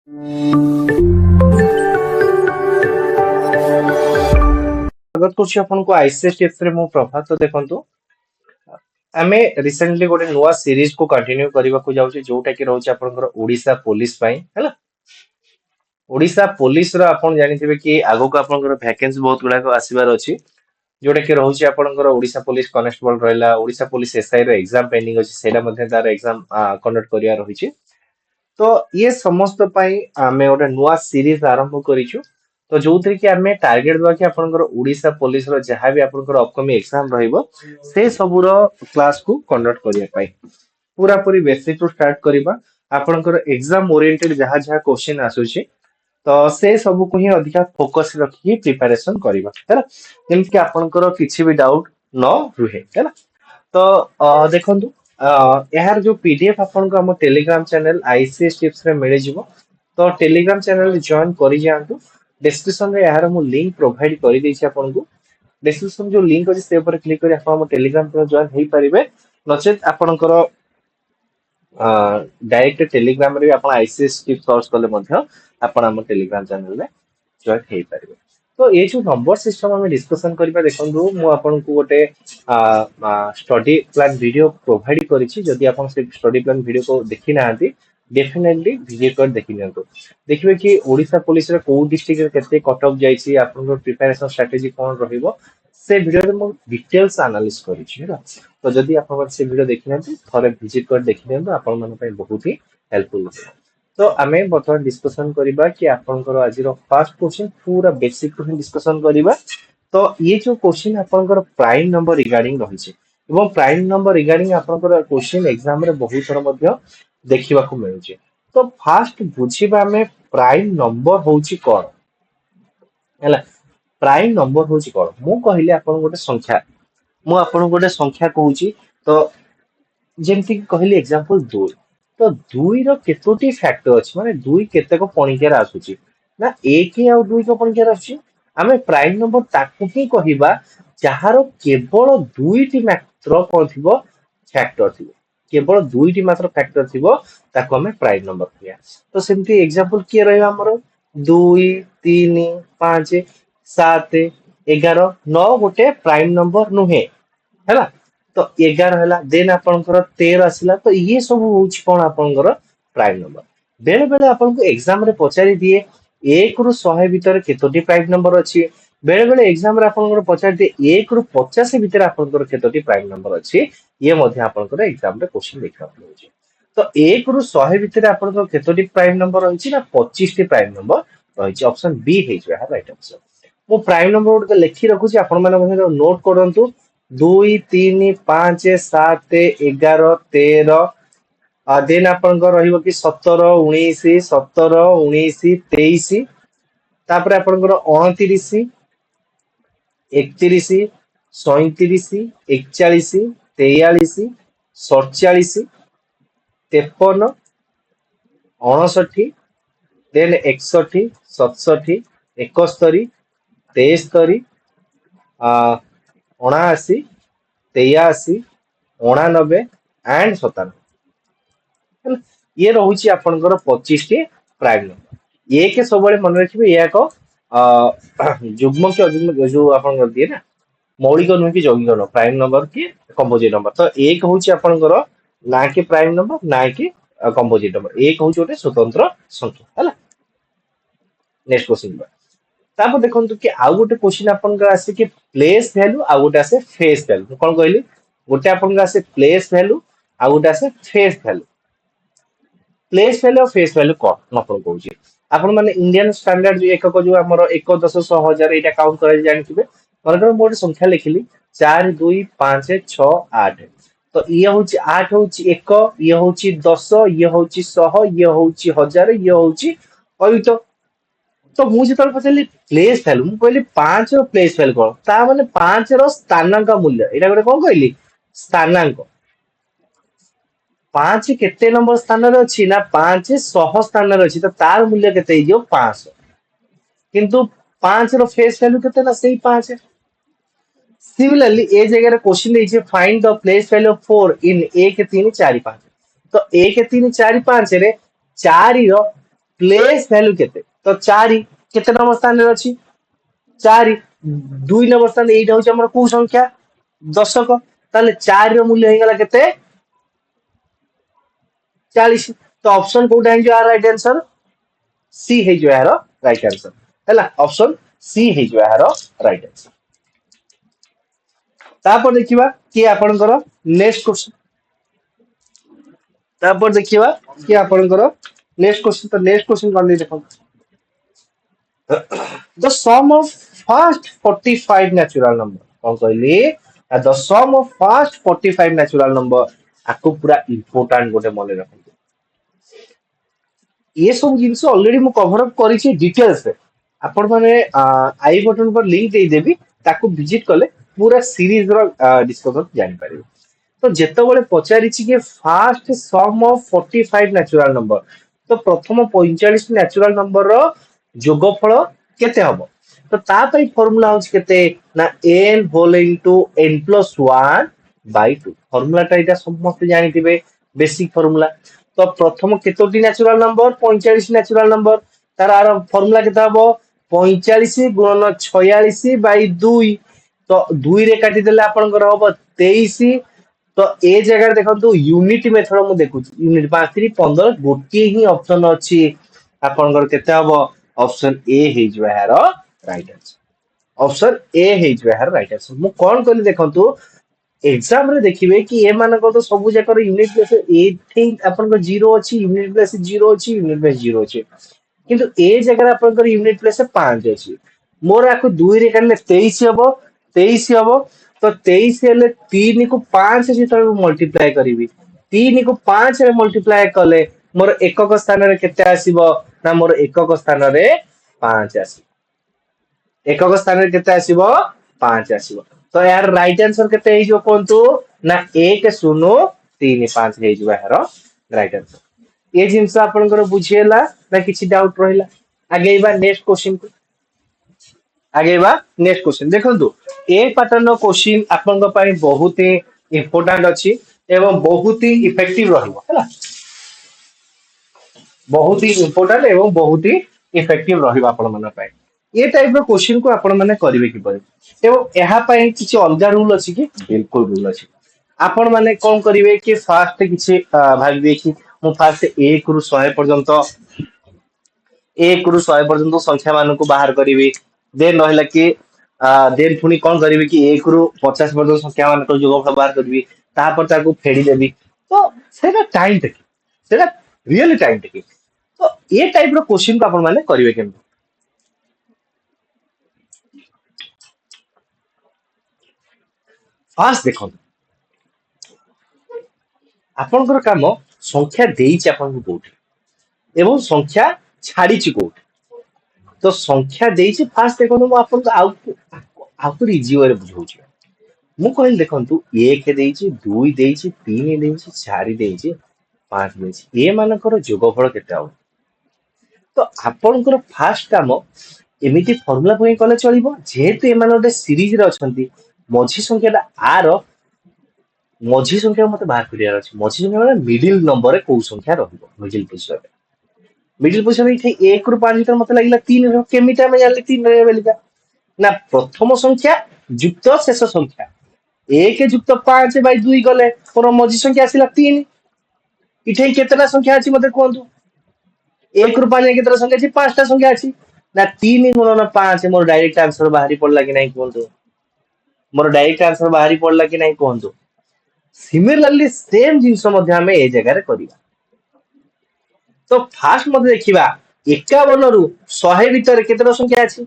स्वागत करुछि आपनको ICS tips रे मो प्रभात। तो देखंतु आमे रिसेंटली गोटे नुआ सीरीज को कंटिन्यू करबा को जाउछि जोटा कि रहउछि आपनकर ओडिसा पुलिस पई हैला। ओडिसा पुलिस रो आपन जानिथिबे कि आगो को आपनकर वैकेंसी बहुत गुडा को आसीबार अछि जोटा कि रहउछि आपनकर ओडिसा पुलिस कांस्टेबल रहला, ओडिसा पुलिस एसआई रो एग्जाम पेंडिंग अछि, सेटा मध्ये तार एग्जाम कंडक्ट करिया रहिछि। तो ये समस्त पई आमे गोटे नुआ सीरीज आरंभ करिछु। तो जोउथि कि आमे टार्गेट दवा कि आपनकर ओडिसा पुलिस रो जहां भी आपनकर अपकमिंग एग्जाम रहिबो से सबुरो क्लास को कंडक्ट करिया पाई पूरा पूरी बेसिक टू स्टार्ट करिबा। आपनकर एग्जाम ओरिएंटेड जहां जहां क्वेश्चन आसुछि तो से सब को ही अधिका फोकस रखी प्रिपरेशन करिबा हैला, जेमति कि आपनकर किछि भी डाउट न रुहे हैला। तो देखंतु यार जो पीडीएफ आपन को हम टेलीग्राम चैनल आईसीएस टिप्स रे मिले जिवो। तो टेलीग्राम चैनल जॉइन करि जांतु। डिस्क्रिप्शन रे यार मु लिंक प्रोवाइड करि दैछि आपन को। डिस्क्रिप्शन जो लिंक अछि से ऊपर क्लिक करि आपन हम टेलीग्राम चैनल जॉइन हेइ परिबे। नचेत आपनकर डायरेक्ट टेलीग्राम रे आपण आईसीएस टिप्स सर्च करले मध्ये आपण हम टेलीग्राम चैनल रे जॉइन हेइ परिबे। तो ये जो नंबर सिस्टम हम डिस्कशन करबा देखंतु मु आपन को गोटे स्टडी प्लान वीडियो प्रोवाइड करिछि। जदि आपन से स्टडी प्लान वीडियो को देखि नाहंती डेफिनेटली विजिट कर देखि नियंतु। देखिबे कि ओडिसा पुलिस रे को डिस्ट्रिक्ट रे केते कट ऑफ जाईछि, आपन को प्रिपरेशन स्ट्रेटजी कोन रहिबो से वीडियो रे मु डिटेल्स एनालिसिस करिछि हैला। तो जदि आपन से वीडियो देखि नाहंती थोरे विजिट कर देखि नियंतु, आपन मन पय बहुत ही हेल्पफुल होबो। तो आमे बर्तमान डिस्कशन करिबा कि आपनकर आज रो फर्स्ट क्वेश्चन पूरा बेसिक को डिस्कशन करिबा। तो ये जो क्वेश्चन आपनकर प्राइम नंबर रिगार्डिंग रहिছে এবং प्राइम नंबर रिगार्डिंग आपनकर क्वेश्चन एग्जाम रे बहुत थोर मध्य देखिबा को मिलुचे। तो फास्ट बुझिबा में प्राइम नंबर होउची कोन हैला। प्राइम नंबर होउची कोन मु कहिले आपन गोटे संख्या, मु आपन गोटे संख्या कहूची। तो जेमति कि कहली एग्जांपल 2। तो 2 रो केतोटी फैक्टर अछि, माने 2 केते को पणिकेर आसुची ना 1 और 2 को पणिकेर आसुची। आमे प्राइम नंबर ताकू ही कहिबा जहारो केवल 2 टी मात्र कोन थिबो फैक्टर थिबो, केवल 2 टी मात्र फैक्टर थिबो ताको हमें प्राइम नंबर कहया। तो सेमति एग्जांपल के रहबा हमरो 2 3 5 7 11 9 गोटे प्राइम नंबर नुहे हैला। तो 11 हैला, देन आपनकर 13 आसिला। तो ये सब होउची कोन आपनकर प्राइम नंबर। बेले बेले आपनको एग्जाम रे पचारि दिए 1 रु 100 भीतर केतोटी प्राइम नंबर अछि। बेले बेले एग्जाम रे आपनकर पचारि दिए 1 रु 50 भीतर आपनकर केतोटी प्राइम नंबर अछि। ये मध्ये आपनकर एग्जाम रे क्वेश्चन देखा होउची। तो 1 रु 100 भीतर आपनकर केतोटी प्राइम नंबर रहिछि ना 25 टी प्राइम नंबर रहिछि। ऑप्शन बी हे जे राइट आंसर। मु प्राइम नंबर गुड लिखि रखुछि, आपण माने मध्ये नोट करंतु। 2 3 5 7 11 13 देन आपनकर रहिबो कि 17 19 17 19 23 तापर आपनकर 29 31 37 41 43 47 53 59 देन 61 67 71 73 79 83 89 एंड 97। ये रहुची आपनकर 25 टी प्राइम नंबर। ये के सबले मन रखिबे या को जुग्म के अजुग्म जो आपन दिए ना मौलिक नुह कि यौगिक न प्राइम नंबर की कंपोजिट नंबर। तो एक होउची आपनकर ना कि प्राइम नंबर ना कि कंपोजिट नंबर, एक होउची ओटे स्वतंत्र संख्या हैला। नेक्स्ट क्वेश्चन तापर देखंतु कि आउ गोटे क्वेश्चन आपनकर आसे कि प्लेस वैल्यू आ गोटे आसे फेस वैल्यू। कोन कहली गोटे आपनकर आसे प्लेस वैल्यू आ गोटे आसे फेस वैल्यू। प्लेस वैल्यू और फेस वैल्यू कोन न आपण कहूची। आपण माने इंडियन स्टैंडर्ड जो एकक जो हमर 1 10 100 1000 एटा काउंट करे जानिथिबे। मनकर मोर संख्या लिखिली 4 2 5 6 8। तो ये होची 8 होची 1, ये होची 10, ये होची 100, ये होची 1000, ये होची अयुत। तो मु जेतल पचली प्लेस वैल्यू मु कहली 5 रो प्लेस वैल्यू कोन ता माने 5 रो स्थानांक मूल्य एटा गोटे कोन कहली स्थानांक। 5 केते नंबर स्थान रे अछि ना 5 100 स्थान रे अछि। तो तार मूल्य केते हियो 500, किंतु 5 रो फेस वैल्यू केते ना सेही 5। सिमिलरली ए जगह रे क्वेश्चन देछि find the place value of 4 in 1 3 4 5। तो 1 3 4 5 रे 4 रो प्लेस वैल्यू केते तो 4 केते नंबर स्थान रे अछि 4 2 नंबर स्थान एटा होची हमर को संख्या दशक ताले 4 रो मूल्य हे गला केते 40 तो ऑप्शन कोटा है जो यार राइट आंसर सी है जो यार राइट आंसर हैला ऑप्शन सी है जो यार राइट आंसर तापर देखिबा कि आपनकर नेक्स्ट क्वेश्चन तापर देखिबा कि आपनकर नेक्स्ट क्वेश्चन तो नेक्स्ट क्वेश्चन कर ले देखो the sum of first 45 natural number कौन कहली the sum of first 45 natural number आपको पूरा इंपोर्टेंट गोटे मन रखो ये सब जिनस ऑलरेडी मु कवर अप करिछि डिटेल्स रे आपण माने आई बटन पर लिंक दे देबी ताको विजिट कले पूरा सीरीज रो डिस्कशन जानि पारिबे तो जेतेबेले पचारिछि कि first sum of 45 natural number तो प्रथम 45 नेचुरल नंबर रो जोगफल केते हबो तो ता पई फार्मूला होछ केते ना n whole into n plus 1 by 2 formula टा इटा समस्त जानिथिबे बेसिक फार्मूला तो प्रथम केतोटी नेचुरल नंबर 45 नेचुरल नंबर तार आर फार्मूला केते हबो 45 गुणन 46 बाय 2 तो 2 रे काटी देले आपनकर हबो 23 तो ए जगह देखो यूनिट मेथड मु देखु यूनिट 5 3 15 गोटे ही ऑप्शन अछि आपनकर केते हबो ऑप्शन ए हे जो यार राइट आंसर ऑप्शन ए हे जो यार राइट आंसर मु कोन कहली देखंतु एग्जाम रे देखिबे कि ए मान को तो सब जकर यूनिट प्लेस एठी आपनकर 0 अछि यूनिट प्लेस 0 अछि यूनिट प्लेस 0 अछि किंतु ए जगह आपनकर यूनिट प्लेस 5 अछि मोर आको 2 रे करले 23 हबो 23 हबो तो 23 हेले 3 को 5 से मल्टीप्लाई करिवि 3 को 5 रे मल्टीप्लाई कले मोर एकक स्थान रे केते आसीबो ना मोर एकक स्थान रे 5 आसी एकक स्थान रे केते आसीबो 5 आसीबो तो यार राइट आंसर केते हे जो कोंतु ना 1 0 3 5 हे जो यार राइट आंसर ये जिंस आपनकर बुझियला ना किछि डाउट रहिला आगे बा नेक्स्ट क्वेश्चन को आगे बा नेक्स्ट क्वेश्चन देखंतु ए पैटर्न क्वेश्चन आपनक पई बहुत ही इंपोर्टेंट अछि एवं बहुत ही इफेक्टिव रहइबो हैला बहुत ही इंपोर्टेंट एवं बहुत ही इफेक्टिव रहइबो आपन मन पई ये टाइप रो क्वेश्चन को आपन माने करिवे कि परे एवं एहा पई किछि अलगा रूल अछि कि बिल्कुल रूल अछि आपन माने कोन करिवे कि फास्ट किछि भाबिबे कि मु फास्ट 1 रु 100 पर्यंत 1 रु 100 पर्यंत संख्या मान को बाहर करिवे देन रहिला कि देन पुनी कोन करिवे कि 1 रु 50 पर्यंत संख्या मान को जोगफल बाहर करबी तापर ताको फेडी देबी तो सेटा टाइम टेकिंग सेटा रियली टाइम टेकिंग तो ये टाइप रो क्वेश्चन को आपन माने करिवे केम फास्ट देखो आपनकर काम संख्या देइछि आपन को कोठी एवं संख्या छाड़ीछि कोठी तो संख्या देइछि फास्ट देखो मु आपन को आउ इजी वे बुझौछि मु कहल देखंतु 1 देइछि 2 देइछि 3 देइछि 4 देइछि 5 देइछि ए मानकर जोगफल केते आउ तो आपनकर फास्ट काम एमिति फार्मूला पई कले चलिबो जेहेतु ए मान ओटे सीरीज रे अछंती मझी संख्याटा आर मझी संख्या मते बाहर करियार अछि मझी संख्या माने मिडिल नंबर रे को संख्या रहइबो मिडिल पोजीशन इथे 1 रु 5 भीतर मते लागिला 3 रो केमिटा में जाले 3 रे बेलिका ना प्रथम संख्या युक्त शेष संख्या 1 युक्त 5 बाय 2 गले पर मझी संख्या आसिला 3 इथे केतना संख्या अछि मते कोंतु 1 रु 5 केतना संख्या अछि 5 टा संख्या अछि ना 3 गुणन 5 मोर डायरेक्ट आंसर बाहरी पड़ला कि नहीं कोंतु मोर डायरेक्ट आंसर बाहरी पड़ला कि नहीं कोंतु सिमिलरली सेम जिंस मध्ये हमें ए जगह रे करिया तो फास्ट मध्ये देखिबा 51 रु 100 भीतर केतना संख्या अछि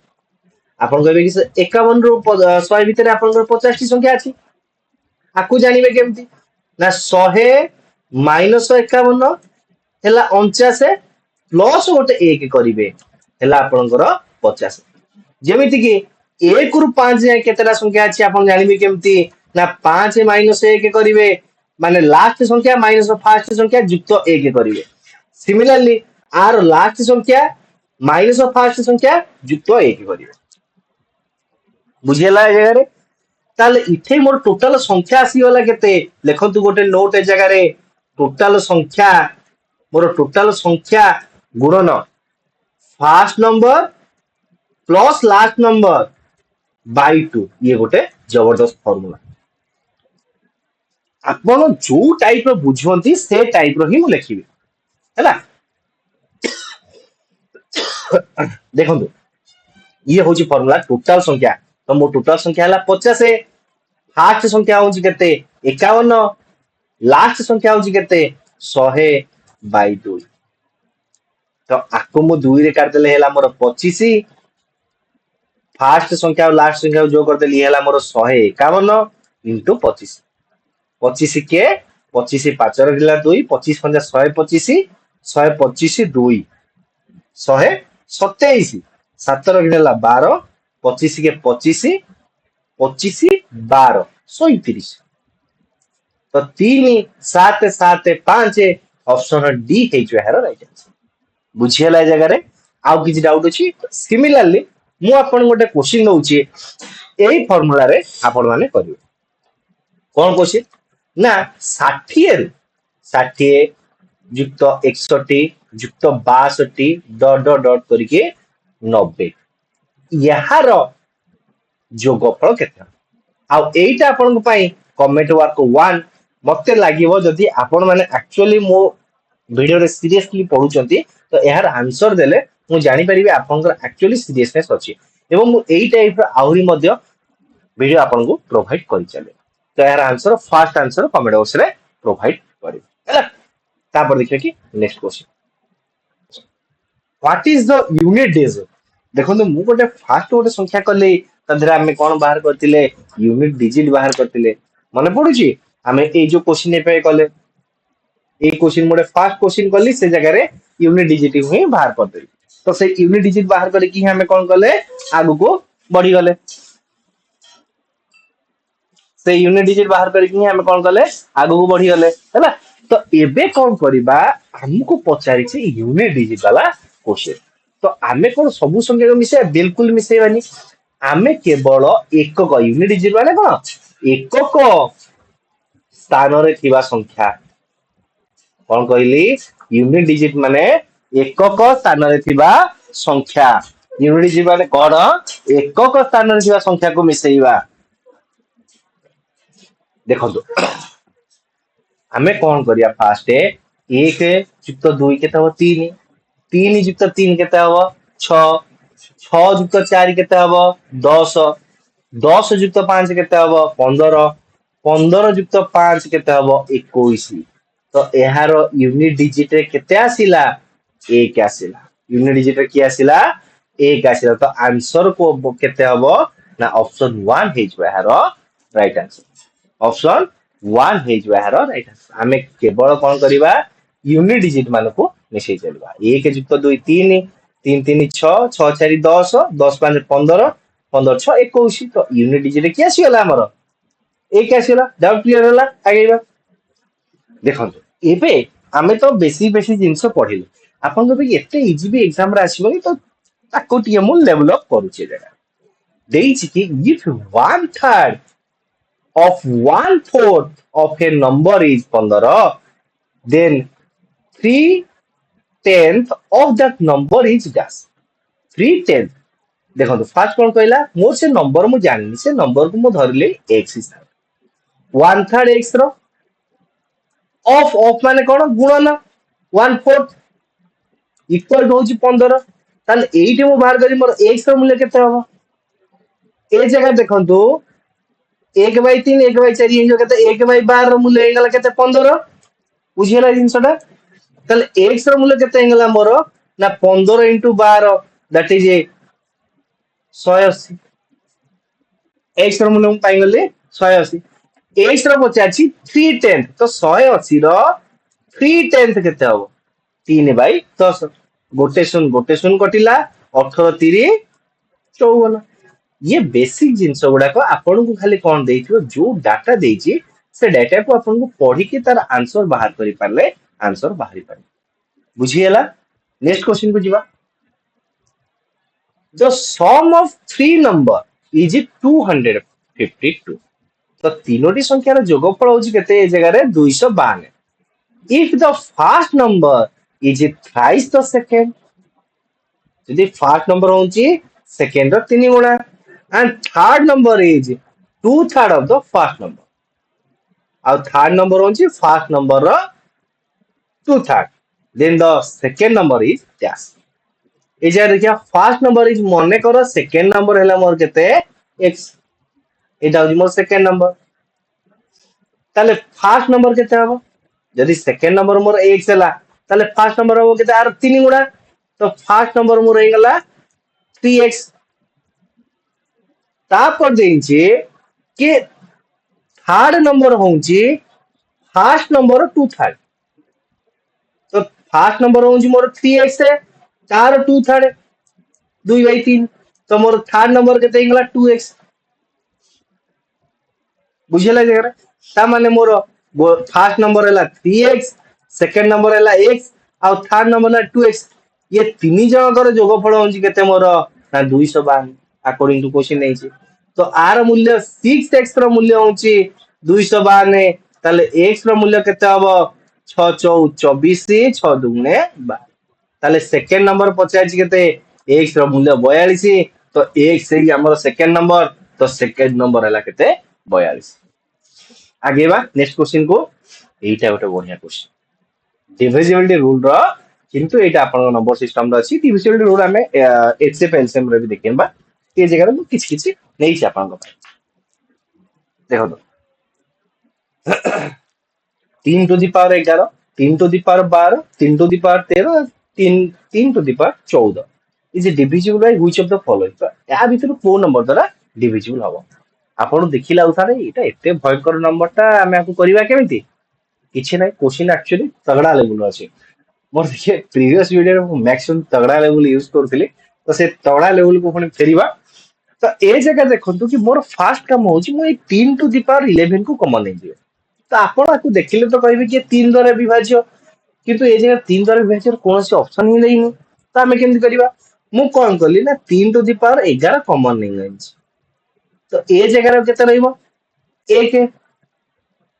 आपन कहबे कि 51 रु 100 भीतर आपन 50 टी संख्या अछि आकु जानिबे केमति ना 100 माइनस 51 हेला 49 प्लस गोटे 1 करिवे हेला आपनकर 50 जेमिति कि 1 रु 5 जाय केतना संख्या अछि आपन जानिबे केमति ना 5 माइनस 1 करिवे माने लास्ट संख्या माइनस फर्स्ट संख्या युक्त 1 करिवे सिमिलरली आर लास्ट संख्या माइनस फर्स्ट संख्या युक्त 1 करिवे बुझियला ए जगह रे ताले इथे मोर टोटल संख्या आसी गला केते लेखंतु गोटे नोट ए जगह रे टोटल संख्या मोर टोटल संख्या गुणन fast number plus last number by 2 ये गोटे जबरदस्त फॉर्मूला ଆପଣ ଯୋଉ ଟାଇପ ର ବୁଝନ୍ତି ସେ ଟାଇପ ର ହିଁ ମୁଁ ଲେଖିବି ହେଲା ଦେଖନ୍ତୁ ଇଏ ହଉଛି ଫର୍ମୁଲା ଟୋଟାଲ ସଂଖ୍ୟା ତ ମୋ ଟୋଟାଲ ସଂଖ୍ୟା ହେଲା 50 फास्ट संख्या हूँ केते 51 लास्ट संख्या हूँ केते 100/2 तो आपको मु 2 रे काट देले हैला मोर 25 फास्ट संख्या और लास्ट संख्या जो कर देली हैला मोर 151 इनटू 25 25 के 25 5 रखला 2 25 पंजा 125 125 2 127 7 रखला 12 25 के 25 25 12 130 तो 3 7 7 5 ऑप्शन डी है जो है राइट आंसर बुझियला जगह रे आउ किछि डाउट अछि सिमिलरली मु आपन गोटे क्वेश्चन नउछि एई फार्मूला रे आपन माने करिवे कोन क्वेश्चन ना 60 60 युक्त 61 युक्त 62 डॉट डॉट डॉट करके 90 यार जोगफल केते आउ एइटा आपन पई कमेंट वर्क 1 मते लागिवो जदी आपन माने एक्चुअली मो वीडियो रे सीरियसली पढुचंती तो यार आंसर देले मु जानि परिबे आपनकर एक्चुअली सीरियसनेस अछि एवं मु एई टाइप रो आउरी मध्ये वीडियो आपन को प्रोवाइड करि चले तो यार answer first answer comment box रे प्रोवाइड करि हैला तापर देखिए कि next question what is the unit days देखो मु गोटे फास्ट गोटे संख्या कले तधरे हमें कौन बाहर करतिले यूनिट डिजिट बाहर करतिले मने पडुची हमें ए जो क्वेश्चन ने पे कले ए क्वेश्चन मोटे फास्ट क्वेश्चन कली से जगह रे यूनिट डिजिट ही बाहर कर देली तो से यूनिट डिजिट बाहर करे कि हमें कौन कले आगु को बढ़ी गले से यूनिट डिजिट बाहर करे कि हमें कौन कले आगु को बढ़ी गले हैला तो एबे कौन करिबा हमको पचारि छे यूनिट डिजिट वाला क्वेश्चन तो आमे कौन सबु संख्या को मिसे बिल्कुल मिसेबानी आमे केवल एकक यूनिट डिजिट माने कोन एकक स्थान रे थिबा संख्या कौन कहली यूनिट डिजिट माने एकक स्थान रे थिबा संख्या यूनिट डिजिट माने कोन एकक स्थान रे थिबा संख्या को मिसेइबा देखो आमे कौन करिया फास्ट 1 युक्त 2 केते हो 3 3 युक्त 3 केते हो 6 6 युक्त 4 केते हो 10 10 युक्त 5 केते हो 15 15 युक्त 5 केते हो 21 तो एहार यूनिट डिजिट रे केते आसिला 1 आसिला यूनिट डिजिट रे की आसिला 1 आसिला तो आंसर को केते हबो ना ऑप्शन 1 हे जो एहार राइट आंसर ऑप्शन 1 हे जो एहार राइट आंसर हमें केवल कोन करिबा यूनिट डिजिट मान को मिसै चलबा 1 युक्त 2 3 3 3 6 6 4 10 10 5 15 15 6 21 तो यूनिट डिजिट रे की आसीला हमर 1 आसीला डाउट क्लियर होला आगेबा देखो एबे आमे तो बेसी बेसी जिंस पढिले आपन को भी एते इजी भी एग्जाम रे आसीबो तो ताको टिए मु लेवल अप करू छे जगह देइछि कि if 1/3 of 1/4 of a number is 15 then 3/10 of that number is dash 3/10 देखो तो फास्ट कौन कहला मोर से नंबर मु जाननी से नंबर को मु धरले x हिसाब 1/3 x रो ऑफ ऑफ माने कोन गुणन 1/4 इक्वल टू होची 15 ताल एइटे मु बाहर करी मोर x रो मूल्य केते हबो ए जगह देखंतु 1/3 1/4 हे जो केते 1/12 रो मूल्य हेगला केते 15 बुझियला जिंसटा ताल x रो मूल्य केते हेगला मोर ना 15 * 12 दैट इज 180 x रो मूल्य पाई गले 180 x रो पचाची 3/10 तो 180 रो 3/10 केते हबो 3/10 गोटे सुन कटिला 18 3 54 ये बेसिक जिंस गुडा को आपन को खाली कोन देइथिबो जो डाटा देइची से डाटा को आपन को पढी के तार आंसर बाहर करि पारले आंसर बाहरी पारे बुझियला नेक्स्ट क्वेश्चन को जीवा the sum of three number is 252 तो तीनोटी संख्यार जोगफल होची केते ए जगह रे 252 if the first number is thrice the second যদি ফার্स्ट नंबर होची सेकंड रो 3 गुणा and third number is 2/3 of the first number और थर्ड नंबर होची फर्स्ट नंबर रो 2/3 then the second number is dash ए जे देखिया फर्स्ट नंबर इज मने करो सेकंड नंबर हैला मोर केते x एटा होची मोर सेकंड नंबर ताले फर्स्ट नंबर केते हबो जदि सेकंड नंबर मोर x हैला ताले फर्स्ट नंबर हबो केते आर 3 गुणा तो फर्स्ट नंबर मोर हे गला 3x तापर देइचे कि थर्ड नंबर होची फर्स्ट नंबर 2/3 तो फर्स्ट नंबर होची मोर 3x है तार 2/3 2/3 तो मोर थर्ड नंबर केते गला 2x बुझिला जगह ता माने मोर फर्स्ट नंबर हैला 3x सेकंड नंबर हैला x और थर्ड नंबर हैला 2x ये तीन जनकर जोगफल होची केते मोर ना 252 अकॉर्डिंग टू क्वेश्चन नहीं तो आर मूल्य 6x रो मूल्य होची 252 ताले x रो मूल्य केते हबो 6 4 24 6 दुगुणे 12 ताले सेकंड नंबर पचाची केते x रो मूल्य 42 तो x से हमर सेकंड नंबर तो सेकंड नंबर हैला केते 42 आगे बा नेक्स्ट क्वेश्चन को एटा गोटे बढ़िया क्वेश्चन डिविजिबिलिटी रूल रो किंतु एटा आपन नंबर सिस्टम रो अछि डिविजिबिलिटी रूल हमें एचएफ एलसीएम रे भी देखिबा ये जगह में किछ किछ नहीं छै आपन को देखो तो 3 to the power 11 3 to the power 12 3 to the power 13 3 to the power 14 is divisible by which of the following तो या भीतर को नंबर द्वारा डिविजिबल हबो आपन देखिला उथारे एटा एते भयंकर नंबरटा हमें आपको करबा केमिति किछ नै क्वेश्चन एक्चुअली तगड़ा लेवल अछि मोर देखिए प्रीवियस वीडियो में मैक्सिमम तगड़ा लेवल यूज करथिले तो से तगड़ा लेवल को पुनी फेरिबा तो ए जगह देखंतु कि मोर फास्ट काम होची मो 3 टू द पावर 11 को कॉमन नै दियो तो आपण आकु देखिले तो कहबे कि 3 द्वारा विभाज्य किंतु ए जगह 3 द्वारा विभाज्य कोन से ऑप्शन ही नहीं तो हमें केमति करबा मु कोन करली ना 3 टू द पावर 11 कॉमन नै गइछ तो ए जगह रे केते रहइबो 1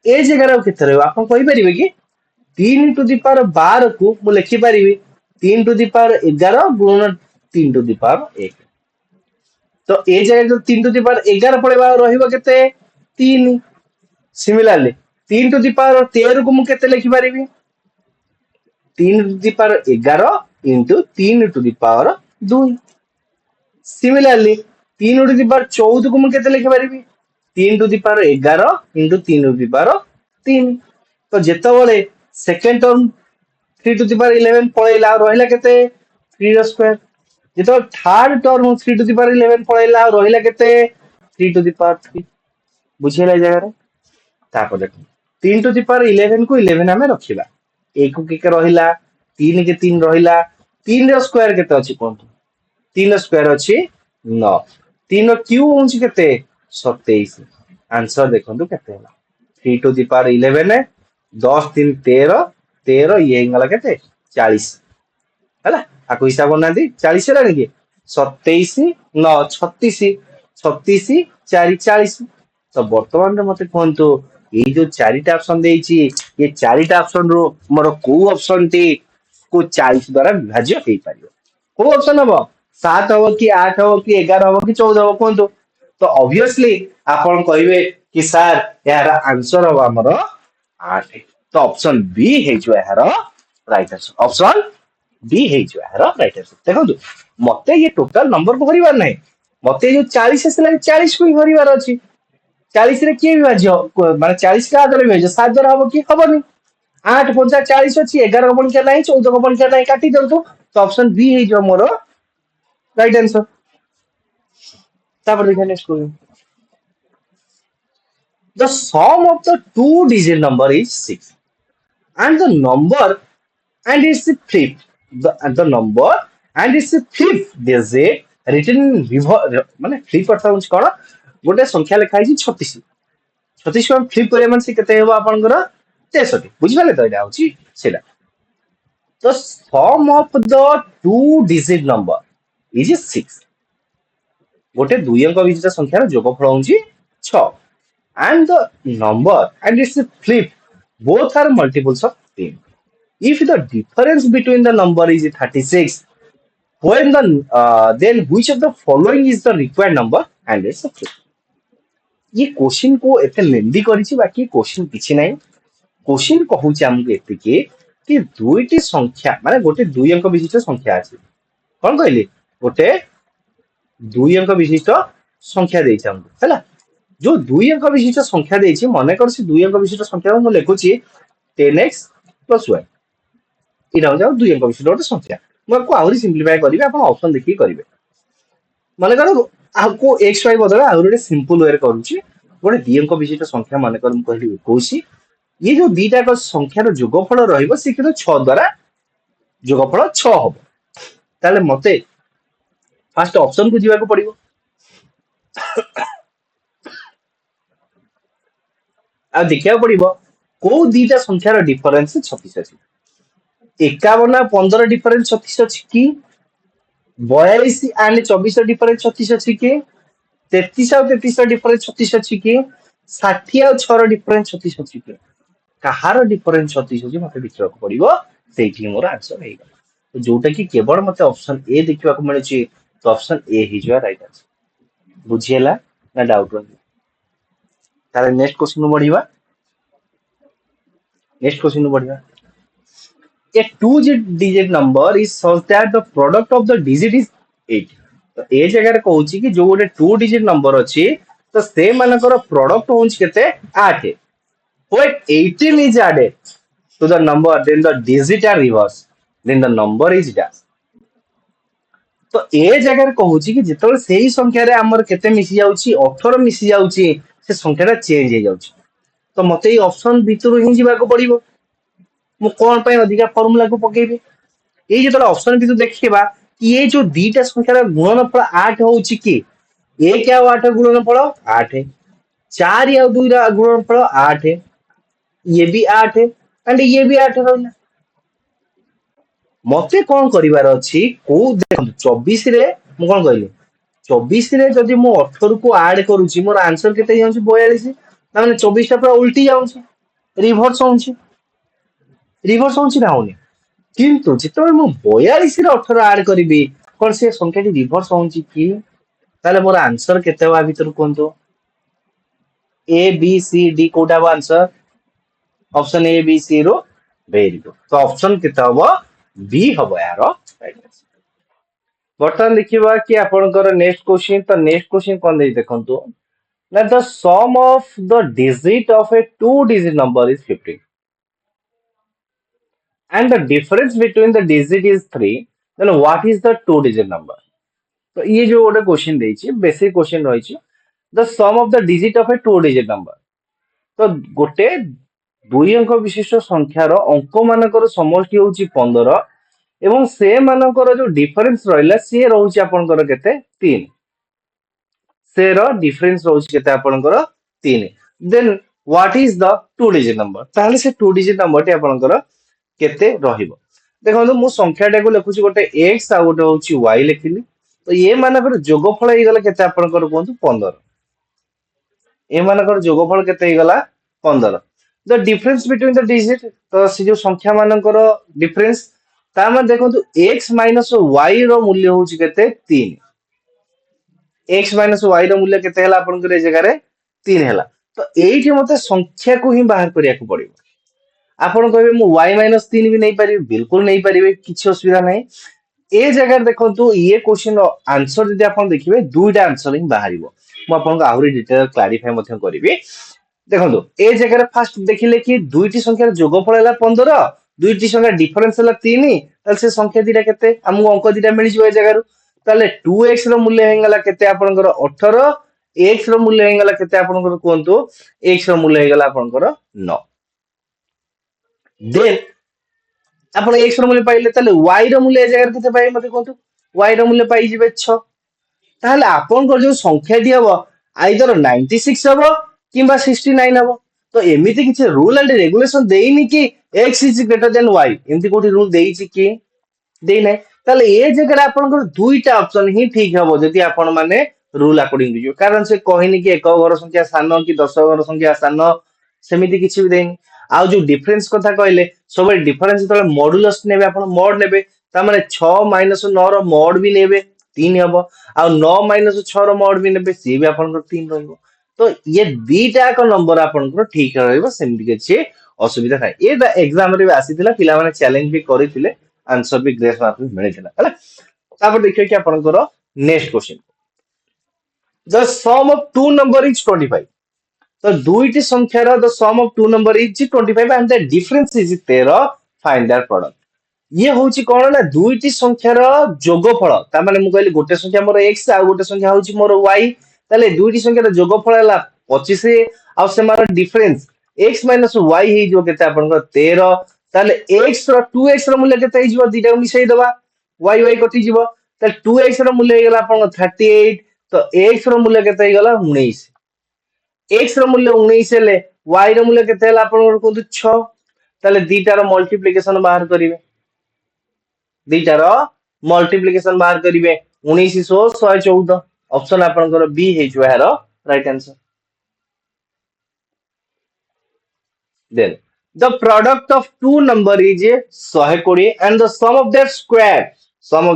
ए जगह रे केते रहइबो आपण कहि परिबे कि 3 टू द पावर 12 को मु लिखि परिबी 3 टू द पावर 11 गुणन 3 टू द पावर 1 तो ए जगह जो 3 टू द पावर 11 पड़ेबा रहइबो केते 3 सिमिलरली 3 टू द पावर 13 को मु केते लिखि परिबी 3 to the power 11 into 3 to the power 2 similarly 3 to the power 14 को मु केते लिखि परिबी 3 to the power 11 into 3 to the power 3 तो जेतबेले second term 3 to the power 11 पळेला रहिला केते 3 रो स्क्वायर जेतो third term 3 to the power 11 पळेला रहिला केते 3 टू द पावर 3 बुझिला जगह रे तापर देखो 3 टू द पावर 11 को 11 हमें रखिला 1 को के रहिला 3 के 3 रहिला 3 रो स्क्वायर केते अछि कोन 3 रो स्क्वायर अछि 9 3 रो क्यूब होछि केते 27 आंसर देखंतु केते होला 3 टू द पावर 11 10 3 13 13 ये इंगला केते 40 हैला आको हिसाब करना दी 40 हेला कि 27 9 36 36 4 40 तो वर्तमान रे मते कोनतो ये जो चारिटा ऑप्शन देइची ये चारिटा ऑप्शन रो मोर को ऑप्शन टी को 40 द्वारा विभाज्य हेई पारियो को ऑप्शन हबो 7 हबो कि 8 हबो कि 11 हबो कि 14 हबो कोनतो तो ऑब्वियसली आपण कहबे कि सर यार आंसर हबो हमरो 8 तो ऑप्शन बी हे जो यार राइट आंसर ऑप्शन बी हे जो यार राइट आंसर देखो मते ये टोटल नंबर को भरिबार नै मते जो 40 असला 40 को ही भरिबार अछि 40 रे के विभाज्य माने 40 का आदर विभाज्य 7 द्वारा हबो कि हबनी 8 5 40 अछि 11 को के नाही 14 को के नाही काटी दंतु तो ऑप्शन बी हे जो मोर राइट आंसर तापर देखा next question the sum of the two digit number is 6 and the number and its fifth the number and its fifth digit written in माने फ्लिप अर्थ होछ कोन गोटे संख्या लिखा है 36 36 को फ्लिप करे मन से केते हेबो आपनकर 63 बुझिबाले तो एटा होची सेला the sum of the two digit number is 6 गोटे दुई अंक विशिष्ट संख्यार जोगफल होची 6 and the number and its flip both are multiples of 10 if the difference between the number is 36 when then which of the following is the required number and its substitute. ये question को एते लेंदी करिछि बाकी question किछि नाही question कहूछि हमके एतिके कि दुईटी संख्या माने गोटे दुई अंक विशिष्ट संख्या अछि कोन कहली गोटे दुई अंक विशिष्ट संख्या देइछि हमको हैला जो दुई अंक विशिष्ट संख्या देइछि मने कर से दुई अंक विशिष्ट संख्या को लेखुछि 10x + y इरा हो जाओ दुई अंक विशिष्ट गोटे संख्या मैं को आउरी सिंपलीफाई करिवे आपण ऑप्शन देखि करिवे माने कर आपको एक्स वाई बदले आउरी गोटे सिंपल वे रे करूछि गोटे दुई अंक विशिष्ट संख्या माने कर कहली 21 ये जो दीटा का संख्यार जोगफल रहिबो से किलो 6 द्वारा जोगफल 6 हबो ताले मते फर्स्ट ऑप्शन को जीवा को पड़िबो आ देखिया पड़िबो को दीटा संख्यार डिफरेंस 36 अछि 51 आ 15 डिफरेंस 36 अछि कि 42 एंड 24 डिफरेंस 36 अछि कि 33 आ 33 डिफरेंस 36 अछि कि 60 आ 6 डिफरेंस 36 अछि कि कहार डिफरेंस 36 अछि मते देखिया को पड़िबो सेठी मोर आंसर हेगा तो जोटा कि केवल मते ऑप्शन ए देखिया को मिले छी तो ऑप्शन ए ही जो राइट आंसर बुझियला ना डाउट रही ताले नेक्स्ट क्वेश्चन बढ़िबा नेक्स्ट क्वेश्चन बढ़िबा a two digit number is such that the product of the digit is 8 तो ए जगह रे कहूची कि जो गोटे 2 digit number अछि तो से मानकर प्रोडक्ट होउछ केते 8 when 18 is added to the number then the digit are reversed then the number is dash तो ए जगह रे कहूची कि जेतले सेही संख्या रे हमर केते मिसी जाउची 18 मिसी जाउची से संख्याटा चेंज हे जाउची तो मते ई ऑप्शन भितरु ही जिबा को पड़िबो मु कोन पय अधिका फार्मूला को पकेबे ये जो ऑप्शन भी तो देखिएबा कि ये जो दीटा संख्यार गुणनफल 8 होउची कि 1 ଆଉ 8 गुणनफल 8 4 ଆଉ 2 ର गुणनफल 8 ये भी 8 एंड ये भी 8 रहला मते कोन करिवार अछि को देखो 24 रे मु कोन कहली 24 रे जदि मु 18 को ऐड करूची मोर आंसर केते जाउची 42 माने 24 टा पूरा उल्टी जाउची रिवर्स होउची ना होनी किंतु जितबे मु 42 रे 18 ऐड करिबी कोन से संख्याटी रिवर्स होउची कि ताले मोर आंसर केते बा भीतर कोनतो ए बी सी डी कोटा answer option A B C रो वेरी गुड तो ऑप्शन केते हबो बी हबो यार राइट आंसर बर्तमान देखिबा कि आपनकर नेक्स्ट क्वेश्चन तो नेक्स्ट क्वेश्चन कोन दे देखंतु ना the sum of the digit of a two digit number is 15 and the difference between the digit is 3 then what is the two digit number तो ये जो गोटे क्वेश्चन देछि बेसिक क्वेश्चन रहिछि the sum of the digit of a two digit number तो गोटे दुई अंक विशिष्ट संख्यार अंक मानकर समष्टि होउछि 15 एवं से मानकर जो डिफरेंस रहिला से रहउछि आपनकर केते 3 से रो डिफरेंस रहउछि केते आपनकर 3 then what is the two digit number ताले से टू डिजिट नंबर टी आपनकर केते रहिबो देखो मु संख्याटा को लिखुछि गोटे x आ गोटे होउछि y लिखिली तो ये मानकर जोगफल हे गला केते आपनकर कोंतु 15 ए मानकर जोगफल केते हे गला 15 the difference between the digit तो से जो संख्या मानकर डिफरेंस ता मन देखंतु x y रो मूल्य होउछि केते 3 x y रो मूल्य केते हला आपनकर ए जगह रे 3 हला तो एठी मते संख्या को ही बाहर करिया को पड़िबो आपण कहबे मु y - 3 भी नहीं पारिबे बिल्कुल नहीं पारिबे किछि असुविधा नहीं ए जगह देखंतु ये क्वेश्चन आंसर जदि आपण देखिबे दुईटा आंसर ही बाहरिबो मु आपण आहुरी डिटेल क्लैरिफाई मथन करिबे देखंतु ए जगह रे फर्स्ट देखिले कि दुईटी संख्यार जोगफल हला 15 दुईटी संख्या डिफरेंस हला 3 तल से संख्या दिटा केते हमु अंक दिटा मिलि जिवो ए जगह रु तले 2x रो मूल्य हेंगला केते आपनकर 18 x रो मूल्य हेंगला केते आपनकर कोंतु x रो मूल्य हेगला आपनकर 9 देन आपण x रो मूल्य पाइले तले y रो मूल्य ए जगह केते पाइ मते कोंतु y रो मूल्य पाइ जिवे 6 ताहले आपण को जो संख्या दी हबो आइदर 96 हबो किबा 69 हबो तो एमिति किछ रूल एंड रेगुलेशन देइनी कि x is greater than y एमिति कोठी रूल देइछि कि देइ नै ताहले ए जगह आपण को दुईटा ऑप्शन ही ठीक हबो जदि आपण माने रूल अकॉर्डिंग टू कारण से कहिनी कि एक घर संख्या सान कि 10 घर संख्या सान सेमिति किछ भी देइनी आ जो डिफरेंस कथा कहले सब डिफरेंस तले मॉडुलस नेबे आपण मोड नेबे ता माने 6 माइनस 9 रो मॉड भी नेबे 3 हबो आ 9 माइनस 6 रो मॉड भी नेबे सी भी आपन 3 रहइबो। तो ये दीटा को नंबर आपन ठीक रहइबो सेमति के असुविधा थाए एटा एग्जाम रे भी आसीथिला पिला माने चैलेंज भी करिथिले आंसर भी ग्रेस मार्क भी मिलिथिला हला तापर देखियो कि आपन next question the sum of two number is 25 तो दुईटी संख्यार the sum of two number is 25 and the difference is 13 find that product ये होची कोन ना दुईटी संख्यार जोगफल ता माने मु कहली गोटे संख्या मोर x आ गोटे संख्या होची मोर y ताले दुईटी संख्यार जोगफल हला 25 आ से मार डिफरेंस x y हे जो केते आपन 13 ताले x रो 2x रो मूल्य केते हिजबो दीटा मिसई दबा y कटि जीवो ताले 2x रो मूल्य हे गेला आपन 38 तो x रो मूल्य केते हे गेला 19 x रो मूल्य 19 हेले y रो मूल्य केते हेला आपन कोंतु 6 ताले दीटार मल्टीप्लिकेशन बाहर करिवे दीटार मल्टीप्लिकेशन बाहर करिवे 19 सो 114 ऑप्शन आपनकर बी हे जो हेरो right answer then the product of two number is 120 and the sum of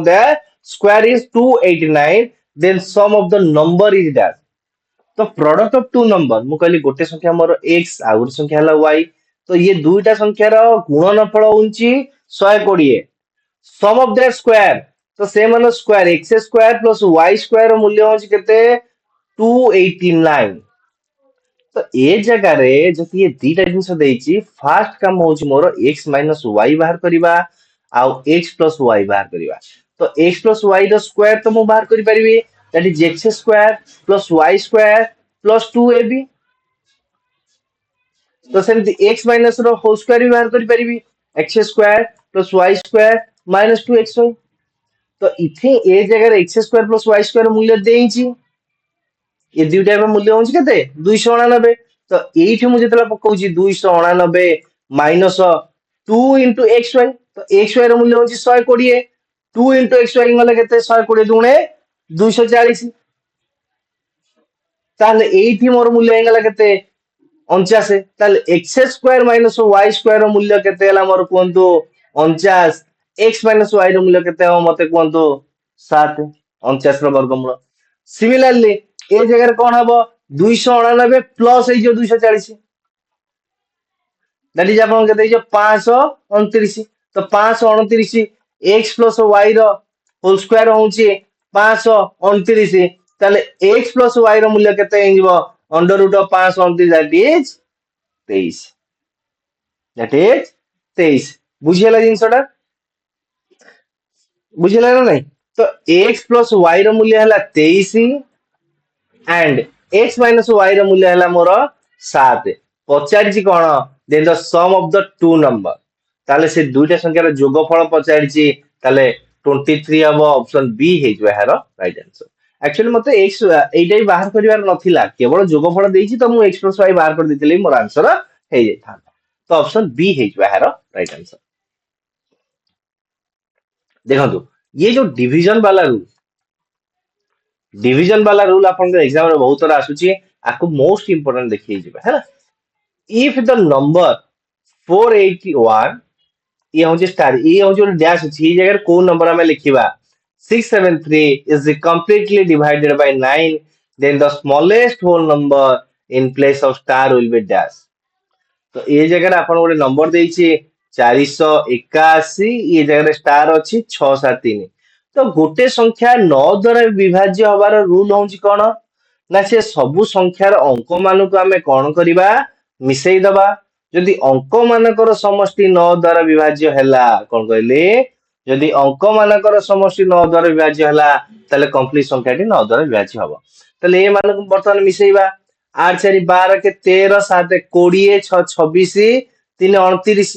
their square is 289 then sum of the number is that तो प्रोडक्ट ऑफ टू नंबर मु कहली गोटे संख्या मोर x आ गोटे संख्या हला y तो ये दुईटा संख्यार गुणनफल होउची 120 सम ऑफ देयर स्क्वायर तो से मान square x square plus y square रो मूल्य होची केते 289 तो ए जगह रे जति ये दीटा जिंस देइची फर्स्ट काम होची मोर x y बाहर करिबा आ x y बाहर करिबा तो x y रो स्क्वायर तो मु बाहर करि परिबी that is x square plus y square plus 2ab तो सेमति x माइनस रो होल स्क्वायर भी बाहर करि परिबी x square plus y square minus 2xy तो इथे ए जगह रे x square plus y square मूल्य देइची ये दुईटा में मूल्य होची केते 289 तो एठी मु जेतला पकोची 289 माइनस 2 into xy तो xy रो मूल्य होची 120 2 into xy गले केते 120 दुणे 240 ताले एठी मोर मूल्य हेगला केते 49 ताले x square minus y square रो मूल्य केते हला मोर कोंतो 49 x माइनस y रो मूल्य केते हो मते कोंतो 7 49 रो वर्गमूल सिमिलरली ए जगह रे कोन हबो 289 प्लस हे जो 240 दैट इज आपन केते जो 529 तो 529 x प्लस y रो होल स्क्वायर होउची 529 ताले x प्लस y रो मूल्य केते हेजिबो under root of 529 that is 23 बुझियला जिंसटा बुझियला ना नहीं तो x प्लस y रो मूल्य हला 23 एंड x माइनस y रो मूल्य हला मोर 7 पचारिची कोन then the sum of the two number ताले से दुईटा संख्यार जोगफल पचारिची ताले 23 हबो ऑप्शन बी हे जो हेरो राइट आंसर एक्चुअली मते x एटा ही बाहर करिवार नथिला केवल जोगफल देइची तो मु x प्लस y बाहर कर दितले मोर आंसर हे जाय था तो ऑप्शन बी हे जो हेरो राइट आंसर देखंतु ये जो डिवीजन वाला रूल आपन एग्जाम रे बहुत तरह आसुची आकु मोस्ट इंपोर्टेंट देखिए जिबा है ना इफ द नंबर 481 ये हो जे स्टार ये हो जो डैश अछि ये जगह को नंबर हमें लिखिबा 673 is completely divided by 9 then the smallest whole number in place of star will be dash तो ये जगह आपन गोटे नंबर देइछि 481 ये जगह स्टार अछि 673 तो गोटे संख्या 9 द्वारा विभाज्य हबार रूल होउछि कोन ना से सबु संख्यार अंक मानको हमें कोन करिबा मिसई दबा जदि अंक मानकर समष्टि 9 द्वारा विभाज्य हैला कोन कहले जदि अंक मानकर समष्टि 9 द्वारा विभाज्य हैला तले कंप्लीट संख्याटी 9 द्वारा विभाज्य हबो तले ए मानको वर्तमान मिसईबा 8 4 12 के 13 7 20 6 26 3 29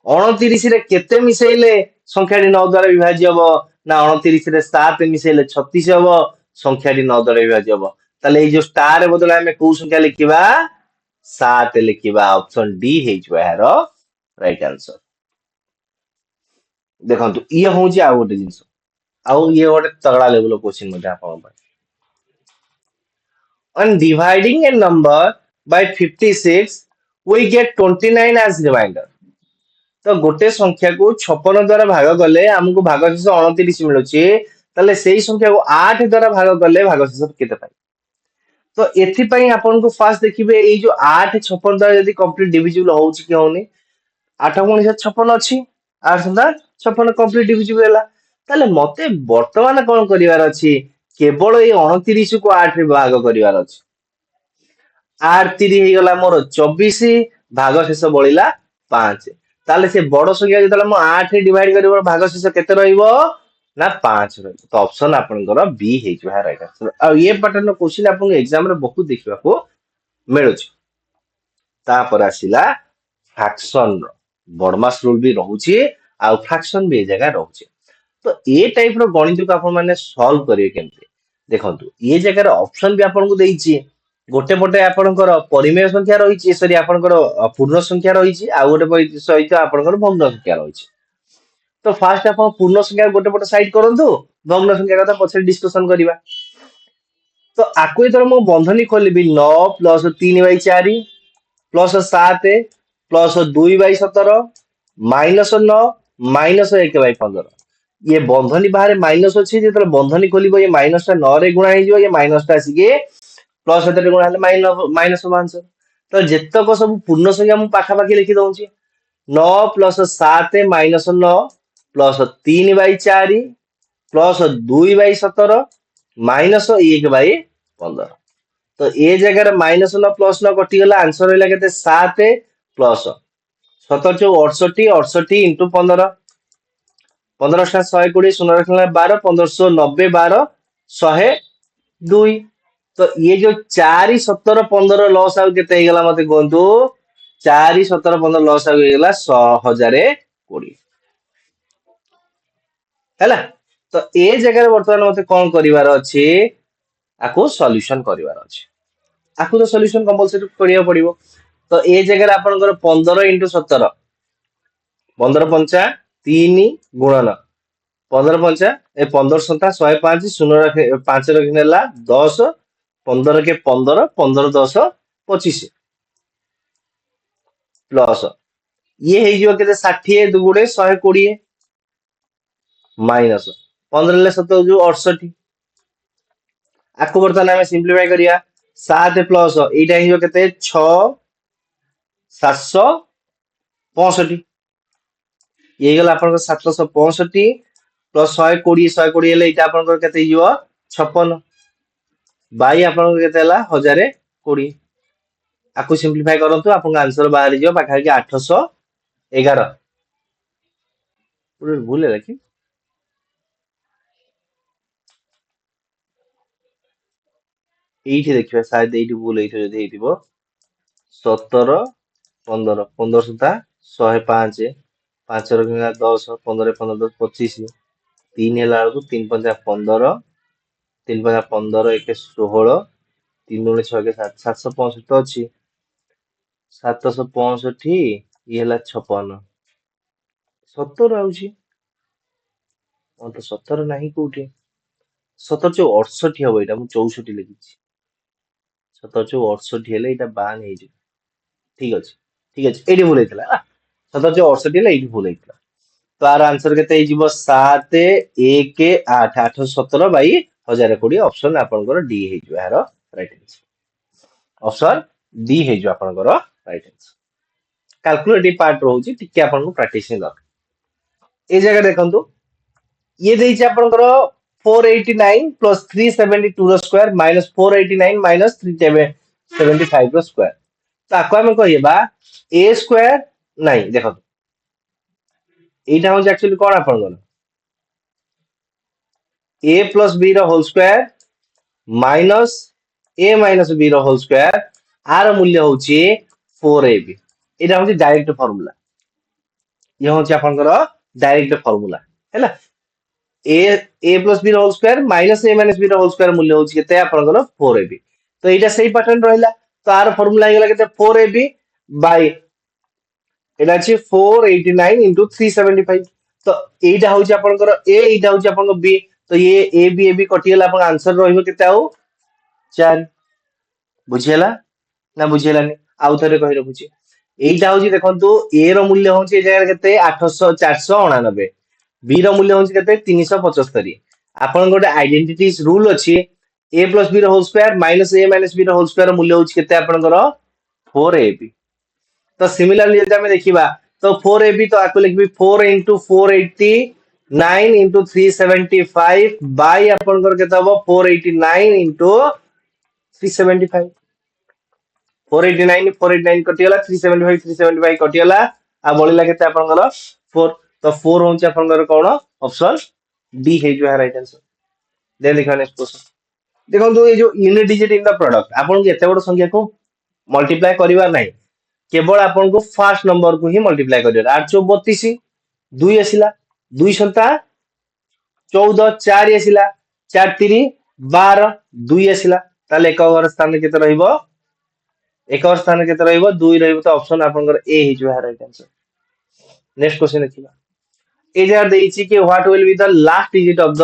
29 रे केते मिसैले संख्याटी 9 द्वारा विभाज्य हबो ना 29 रे 7 मिसैले 36 हबो संख्याटी 9 द्वारा विभाज्य हबो ताले ए जो स्टार बदला हमें को संख्या लिखिबा 7 लिखिबा ऑप्शन डी हे जो हेरो राइट आंसर देखंतु ये हो जे आ गोटे जिंस आउ ये गोटे तगड़ा लेवल क्वेश्चन मते आपन on dividing a number by 56 we get 29 as remainder तो गोटे संख्या को 56 द्वारा भाग कले हमको भागशेष 29 मिलुची ताले सेही संख्या को 8 द्वारा भाग कले भागशेष केते पाई तो एथिपाई आपन को फास्ट देखिबे एई जो 8 56 द्वारा यदि कंप्लीट डिविजिबल होउची कि होनी 8 गुणित 56 अछि 8 सुंदर 56 कंप्लीट डिविजिबल हैला ताले मते वर्तमान कोन करिवार अछि केवल ए 29 को 8 रे भाग करिवार अछि 8 3 हे गला मोर 24 भाग शेष बळिला 5 ताले से बड़ संख्या जतले म 8 रे डिवाइड करिवर भाग शेष केते रहइबो ना 5 रहइबो तो ऑप्शन आपनकर बी हे जो है राइट आंसर आ ये पैटर्न क्वेश्चन आपन एग्जाम रे बहुत देखिबा को मिलुची तापर आसिला फ्रैक्शन बडमास रूल भी रहउची आ फ्रैक्शन भी ए जगह रहउची तो ए टाइप रो गणित को आपण माने सॉल्व करिवे केमते देखंतु ये जगह रे ऑप्शन भी आपण को देइची गोटे पटे आपणकर परिमेय संख्या रहिची सॉरी आपणकर पूर्ण संख्या रहिची आ गोटे सहित आपणकर भग्न संख्या रहिची तो फास्ट आपण पूर्ण संख्या गोटे पटे साइड करंतु भग्न संख्या कथा पछे डिस्कशन करिवा तो आकु इतर मु बंधनी खोलिबी 9 plus 3/4 plus 7 plus 2/17 minus 9 minus 1/15 ये बंधनी बाहर माइनस अच्छी जो बंधनी खोल ये माइनस टा 9 रे गुणा हो ये माइनस टा आसिके प्लस एते गुणा हेले माइनस आंसर तो जेतक सब पूर्ण संख्या मु पाखापाखी लिखि दउची 9 plus 7 minus 9 plus 3/4 plus 2/17 minus 1/15 तो ए जगह माइनस 9 प्लस 9 कटि गला आंसर रहला केते 7 प्लस 17 68 68 इंटू 15 15 टा 120 शून्य रखला 12 1590 12 102 तो ये जो 4 17 15 लॉस आउ केते हे गला मते कोंतु 4 17 15 लॉस आउ हे गला 1020 हैला तो ए जगह वर्तमान मते कोन करिवार अछि आकु सॉल्यूशन करिवार अछि आकु तो सॉल्यूशन कंपलसरी करिया पड़िबो तो ए जगह आपनकर 15 इंटू 17 15 पंचा 3 गुणन 15 पंचा ए 15 सता 105 शून्य रखे 5 रखनेला 10 15 के 15 15 10 25 प्लस ये हे जो केते 60 दुगुड़े 120 माइनस 15 ले 7 जो 68 आकु बर्तन हमें सिंप्लीफाई करिया 7 प्लस एटा हे जो केते 6 765 ये गला आपन 765 प्लस 120 120 हेले एटा आपन केते हियो 56 बाई आपन केते हला 1020 आकु सिंप्लीफाई करंतु आपन आंसर बाहर जियो पाखा कि 811 पूरे भूल है कि एठी देखिबा शायद एठी भूल हेइथो जदी हेइथिबो 17 15 15 सुता 105 5 रखिना 10 15 15 10 25 3 हेला को 3 5 15 3 5 15 1 16 3 9 6 के 7 765 तो अछि 765 ये हेला 56 70 आउची तो 70 नाही कोठी 70 जो 68 हबो एटा मु 64 लिखिछि 70 जो 68 हेले एटा 52 हे ठीक अछि एडी भूल हेतला 70 जो 68 हेले एडी भूल हेतला तो आर आंसर केते हे जिवो 7 1 8 8 17 बाई 1020 ऑप्शन आपनकर डी हे जो यार राइट आंसर ऑप्शन डी हे जो आपनकर राइट आंसर कैलकुलेटिव पार्ट रहउची टिके आपन को प्रैक्टिस दर ए जगह देखंतु ये देइछि आपनकर 489 प्लस 372 रो स्क्वायर माइनस 489 माइनस 375 रो स्क्वायर ताको हम कहिबा a स्क्वायर नहीं देखो एटा हो एक्चुअली कोन आपन गन a प्लस b रो whole square minus a minus b रो होल स्क्वायर आर मूल्य होची 4ab एटा हो डायरेक्ट फार्मूला ये हो आपन डायरेक्ट फार्मूला हैला a plus b whole square minus a minus b whole square मूल्य होची केते आपनकर 4ab तो एटा सही पैटर्न रहिला तो आर फार्मूला हे गेला केते 4ab बाय एटा अछि 489 into 375 तो एटा होची आपनकर a एटा होची आपनकर b तो ये a b कटि गेला आपन आंसर रहिबो केते आउ 4 बुझियला ना बुझियलानी आउ थरे कहि रखुची এইটা হଉଛି ଦେଖନ୍ତୁ ଏ ର ମୂଲ୍ୟ ହଉଛି ଏ ଜାଗାରେ କେତେ 800 499, ବି ର ମୂଲ୍ୟ ହଉଛି କେତେ 375। ଆପଣଙ୍କ ଗୋଟେ ଆଇଡେଣ୍ଟିଟି ରୁଲ ଅଛି a ପ୍ଲସ b ର whole square minus a minus b ର ହୋଲ ସ୍କୋୟାର ମୂଲ୍ୟ ହଉଛି କେତେ ଆପଣଙ୍କର 4ab। तो सिमिलरली यदि हमें देखिबा तो 4ab तो आको लिखबी 4 into 489 into 375 बाय आपनकर केते हबो 489 into 375। 489 489 कटियला 375 375 कटियला आ बळिला केते आपनकर 4। तो 4 होन्छ आपनकर कोन ऑप्शन डी हे जो है राइट आंसर। देन देखा नेक्स्ट क्वेश्चन। देखो ये जो unit digit in the product आपन एते बड़ संख्या को मल्टीप्लाई करिवा नाही, केवल आपन को फर्स्ट नंबर को ही मल्टीप्लाई करियो। 8 चौ 32 2 आसिला 2 सन्ता 14 4 आसिला 4 3 12 2 आसिला ताले एक और स्थान केते रहइबो, एक और स्थान केते रहइबो 2 रहइबो। तो ऑप्शन आपन ए ही जो है राइट आंसर। नेक्स्ट क्वेश्चन देखिबा ए जे देइछि कि what will be the last digit of the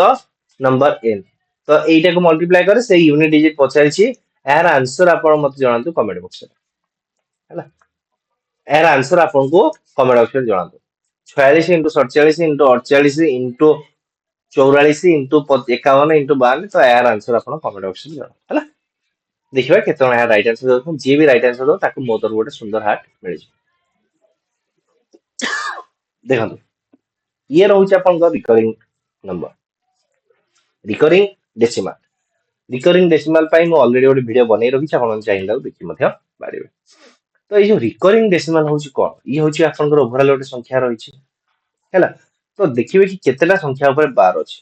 number n। तो एटा को मल्टीप्लाई करे से यूनिट डिजिट पछाइछि। यार आंसर आपन मत जणांतु कमेंट बॉक्स रे हैला। यार आंसर आपन को कमेंट बॉक्स रे जणांतु। 46 into 47 into 48 into 44 into 51 into 52। तो यार आंसर आपन कमेंट बॉक्स रे जणांतु हैला। देखिबा केते जण यार राइट आंसर दो, जे भी राइट आंसर दो ताको मो तरफ गोटे सुंदर हार्ट मिल जे। देखंतु ये रहउछ आपन को recurring number, recurring decimal. Recurring decimal पाई मु ऑलरेडी गोटे वीडियो बनै रखिछ, आपन चाहिला देखि मध्य पारिबे। तो ये जो रिकरिंग डेसिमल होची कोन, ये होची आपनकर ओवरऑल गोटे संख्या रहिछि हैला। तो देखिबे कि केतेला संख्या ऊपर बार अछि,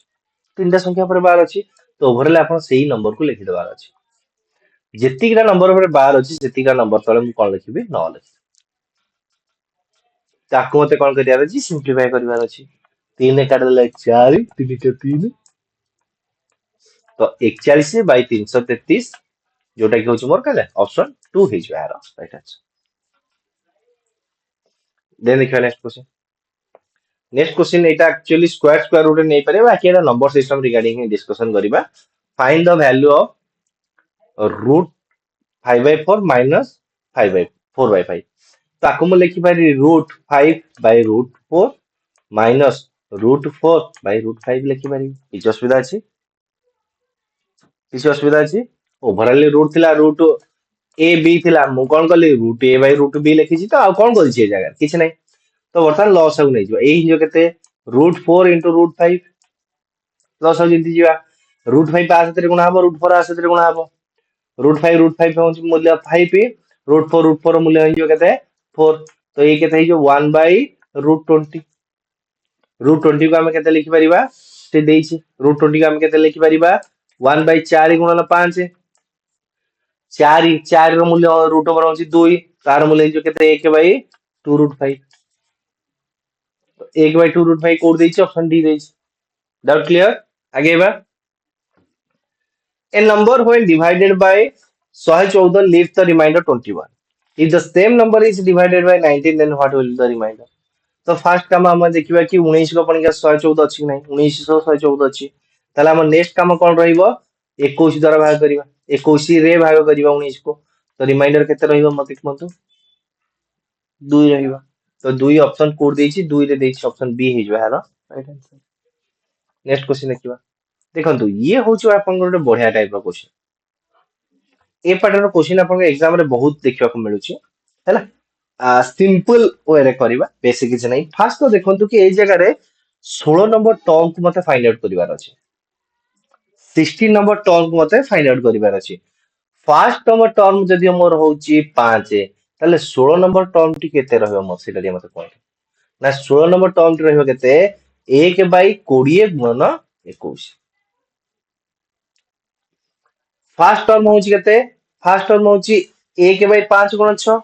तीनटा संख्या ऊपर बार अछि। तो ओवरऑल आपन सेही नंबर को लिखि देबार अछि। जेतिकटा नंबर ऊपर बार अछि सेतिकटा नंबर तळे मु कोन लिखिबी 9 लिखि। ताको मते कोन करियार अछि सिंपलीफाई करिवार अछि। 3 काट देले 4 3 के 3 तो 41 बाय 333 जोटा कि होची मोर कहले ऑप्शन 2 हे जो यार राइट आंसर। देन देखिबा नेक्स्ट क्वेश्चन। नेक्स्ट क्वेश्चन एटा एक्चुअली स्क्वायर स्क्वायर रूट नै पारे, बाकी एटा नंबर सिस्टम रिगार्डिंग ही डिस्कशन करिबा। Find the value of root 5 by 4 minus 5 by 4 by 5। ताको मु लिखि पारि root 5 by root 4 minus root 4 by root 5 लिखि पारि। किछ असुविधा अछि, किछ असुविधा अछि। ओवरऑल रूट थिला रूट ए बी थिला, मु कोन कली root A by root B लिखिछि। तो आ कोन करिछि ए जगह किछ नै। तो बर्तमान लॉस हो नै जो एही जो केते रूट 4 into रूट 5 लॉस हो जंती जिवा। रूट 5 आ सतरे गुणा हबो, रूट 4 आ सतरे गुणा हबो। रूट 5 होची मूल्य 5, रूट 4 मूल्य हो जो केते 4। तो ये केते जो 1 by रूट 20। रूट 20 को हम केते लिखि परिबा से देइछि। रूट 20 को हम केते लिखि परिबा 1 by 4 गुणन 5। 4 4 रो मूल्य रूट ओवर होची 2, तार मूल्य जो केते 1 by 2 रूट 5। तो 1 by 2 रूट 5 कोड देइछि, ऑप्शन डी देइछि। Doubt clear? आगे बा। A number when divided by 114 leaves the remainder 21. If the same number is divided by 19, then what will be the remainder? तो फास्ट काम हम देखिबा कि 19 को पणिका 114 अछि कि नै, 1900 114 अछि। ताले हम नेक्स्ट काम कोन रहिबो 21 द्वारा भाग करिबा। 21 रे भाग करिबा 19 को। तो रिमाइंडर केते रहिबो मते कहंतु 2 रहिबा। तो 2 ऑप्शन कोड देइछि, 2 रे देइछि ऑप्शन बी हे जो हारो राइट आंसर। नेक्स्ट क्वेश्चन देखिबा। देखंतु ये होछु आपन गोटे बढ़िया टाइप रो क्वेश्चन। ए पैटर्न क्वेश्चन आपन एग्जाम रे बहुत देखिबा को मिलुछि हैला। सिंपल वे रे करिबा, बेसिक किछ नै। फर्स्ट तो देखंतु कि ए जगह रे 16 नंबर टर्म को मते फाइंड आउट करिवार अछि, 16 नंबर टर्म को मते फाइंड आउट करिवार अछि। फर्स्ट नंबर टर्म जदि मोर होची 5, ताले 16 नंबर टर्म टी केते रहबो मो सेटा दे मते कहू ना। 16 नंबर टर्म टी रहबो केते 1 by 20 गुणन 21। फर्स्ट टर्म होची केते, फर्स्ट टर्म होची 1 by 5 गुणन 6।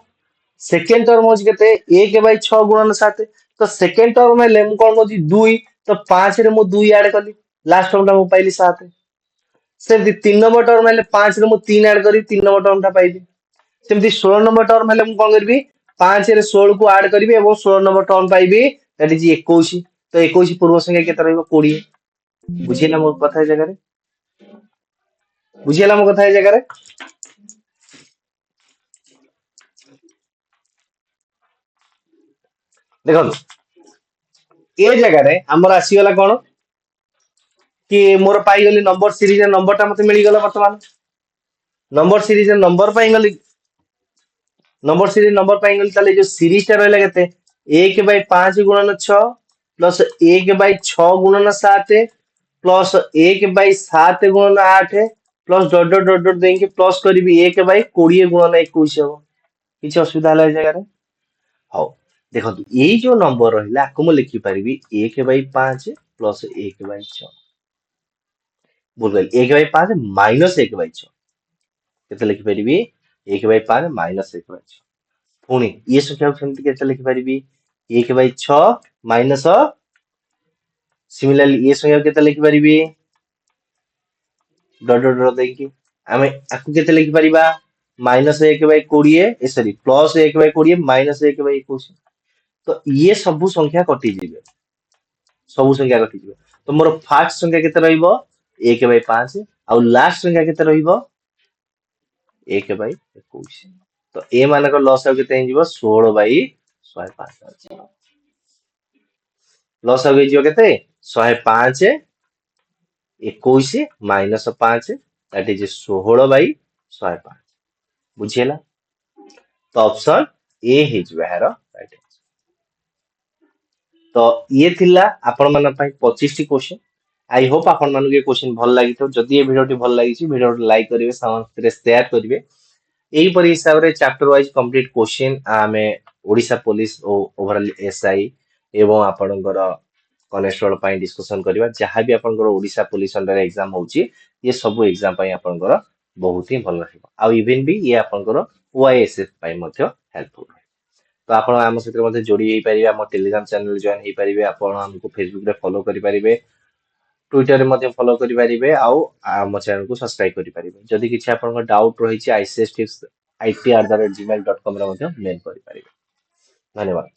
सेकेंड टर्म होची केते 1 by 6 गुणन 7। तो सेकेंड टर्म में ले मु कोन होची 2, तो 5 रे मु 2 ऐड करली, लास्ट टर्म टा मु पाइली 7। सेमती 3 नंबर टर्म में 5 रे मु 3 ऐड करी 3 नंबर टर्म टा पाइली। सेमती 16 नंबर टर्म में मु कोन करबी 5 रे 16 को ऐड करबी एवं 16 नंबर टर्म पाइबी, दैट इज 21। तो 21 पूर्व संख्या केते रहबो 20। बुझिला मो कथा ए जगह रे, बुझिला मो कथा ए जगह रे। देखो ए जगह रे हमर आसीगला कोन कि मोर पाइगली नंबर सीरीज नंबर टा मते मिली गला वर्तमान नंबर सीरीज नंबर पाइगली नंबर सीरीज नंबर पाइगली ताले जो सीरीज टा रहला केते 1/5 गुणन 6 प्लस 1/6 गुणन 7 प्लस 1/7 गुणन 8 plus dot dot dot dot देंगे प्लस करीबी 1/20 गुणन 21 हो किछि असुविधा हला ए जगह रे हो देखो ये जो नंबर रहिला आको मु लिखि परिबी 1/5 प्लस 1/6 बोल 1/5 माइनस 1/6 केते लिखि परिबी 1/5 माइनस 1/6 पुणी ये संख्या को सेमति केते लिखि परिबी 1/6 माइनस सिमिलरली ये संख्या को केते लिखि परिबी डॉट डॉट डॉट देकी आमे आकु केते लिखि परिबा माइनस 1/20 ए सॉरी प्लस 1/20 माइनस 1/21 तो ये सबु संख्या कटि जिवे सबु संख्या कटि जिवे तो मोर फर्स्ट संख्या केते रहइबो 1/5 आ लास्ट संख्या केते रहइबो 1/21 तो ए मानक लॉस आ केते हिजिबो 16/105 लॉस आ हिजिबो केते 105 21 माइनस 5 दैट इज 16/105 बुझियला तो ऑप्शन ए हिजिबो हेरो राइट तो ये थिला आपण मन पई 25 टी क्वेश्चन आई होप आपण मन के क्वेश्चन भल लागि तो जदि ये वीडियो टी भल लागि छि वीडियो लाइक करिवे समस्त रे शेयर करिवे एही परि हिसाब रे चैप्टर वाइज कंप्लीट क्वेश्चन आमे ओडिशा पुलिस ओ ओवरऑल एसआई एवं आपणकर कनेस्टेबल पई डिस्कशन करिवा जहां भी आपणकर ओडिशा पुलिस अंडर एग्जाम होउची ये सब एग्जाम पई आपणकर बहुत ही भल रहइबो आ इवन भी ये आपणकर ओआईएसएफ पई मध्ये हेल्पफुल तो आपण आम सहित मते जोड़ी हेई परिबे हम टेलीग्राम चैनल जॉइन हेई परिबे आपण हमको फेसबुक रे फॉलो करि परिबे ट्विटर रे मते फॉलो करि परिबे आउ आम चैनल को सब्सक्राइब करि परिबे जदि किछि आपण डाउट रही छि आईसीएस टिप्स it@gmail.com रे मते मेल करि परिबे धन्यवाद